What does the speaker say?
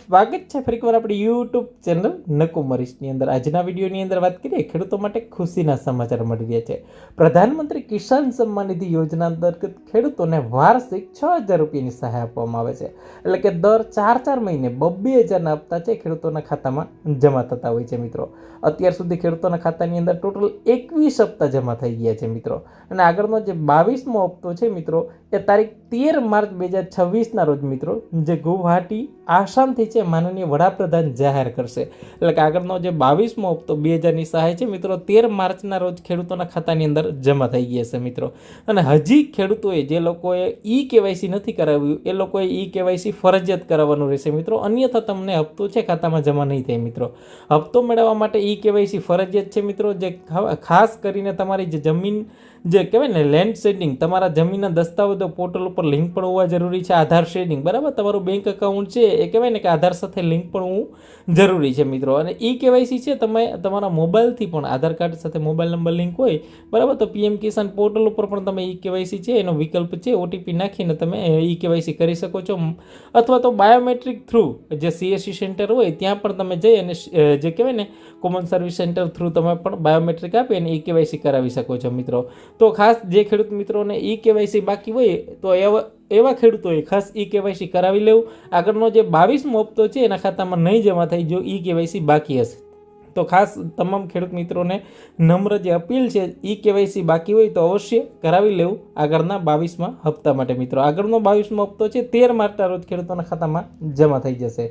સ્વાગત છે ફરીકવાર આપણી યુટ્યુબ ચેનલ નકુમરીશની અંદર। આજના વિડીયોની અંદર વાત કરીએ ખેડૂતો માટે ખુશીના સમાચાર મળી રહ્યા છે। પ્રધાનમંત્રી કિસાન સન્માન નિધિ યોજના અંતર્ગત ખેડૂતોને વાર્ષિક 6,000 રૂપિયાની સહાય આપવામાં આવે છે। એટલે કે દર 4 મહિને 2,000ના હપ્તા છે ખેડૂતોના ખાતામાં જમા થતા હોય છે મિત્રો। અત્યાર સુધી ખેડૂતોના ખાતાની અંદર ટોટલ 21 હપ્તા જમા થઈ ગયા છે મિત્રો। અને આગળનો જે 22મો હપ્તો છે મિત્રો એ તારીખ 13 માર્ચ 2026ના રોજ મિત્રો જે ગુવાહાટી આસામથી છે માનનીય વડાપ્રધાન જાહેર કરશે। એટલે કે આગળનો જે 22મો હપ્તો 2000ની સહાય છે મિત્રો 13 માર્ચના રોજ ખેડૂતોના ખાતાની અંદર જમા થઈ ગયા છે મિત્રો। અને હજી ખેડૂતોએ જે લોકોએ કેવાયસી નથી કરાવ્યું એ લોકોએ કેવાયસી ફરજિયાત કરાવવાનું રહેશે મિત્રો। અન્યથા તમને હપ્તો છે ખાતામાં જમા નહીં થાય મિત્રો। હપ્તો મેળવવા માટે કેવાયસી ફરજિયાત છે મિત્રો। જે ખાસ કરીને તમારી જે જમીન જે કહેવાય ને લેન્ડ શેડિંગ, તમારા જમીનના દસ્તાવેજો પોર્ટલ ઉપર લિંક પણ હોવા જરૂરી છે। આધાર શેડિંગ બરાબર, તમારું બેંક એકાઉન્ટ છે એ કહેવાય ને કે આધાર સાથે લિંક પણ હોવું જરૂરી છે મિત્રો। અને કેવાયસી છે તમે તમારા મોબાઈલથી પણ આધાર કાર્ડ સાથે મોબાઈલ નંબર લિંક હોય બરાબર તો પીએમ કિસાન પોર્ટલ ઉપર પણ તમે કેવાયસી છે એનો વિકલ્પ છે ઓટીપી નાખીને તમે કેવાયસી કરી શકો છો। અથવા તો બાયોમેટ્રિક થ્રુ જે સીએસસી સેન્ટર હોય ત્યાં પણ તમે જઈ અને જે કહેવાય ને કોમન સર્વિસ સેન્ટર થ્રુ તમે પણ બાયોમેટ્રિક આપી અને કેવાયસી કરાવી શકો છો મિત્રો। તો ખાસ જે ખેડૂત મિત્રોને કેવાયસી બાકી હોય તો એવા ખેડૂતોએ ખાસ કેવાયસી કરાવી લેવું। આગળનો જે 22મો હપ્તો છે એના ખાતામાં નહીં જમા થઈ જો કેવાયસી બાકી હશે તો ખાસ તમામ ખેડૂત મિત્રોને નમ્ર જે અપીલ છે કેવાયસી બાકી હોય તો અવશ્ય કરાવી લેવું આગળના 22મા હપ્તા માટે મિત્રો। આગળનો 22મો હપ્તો છે 13 માર્ચના રોજ ખેડૂતોના ખાતામાં જમા થઈ જશે।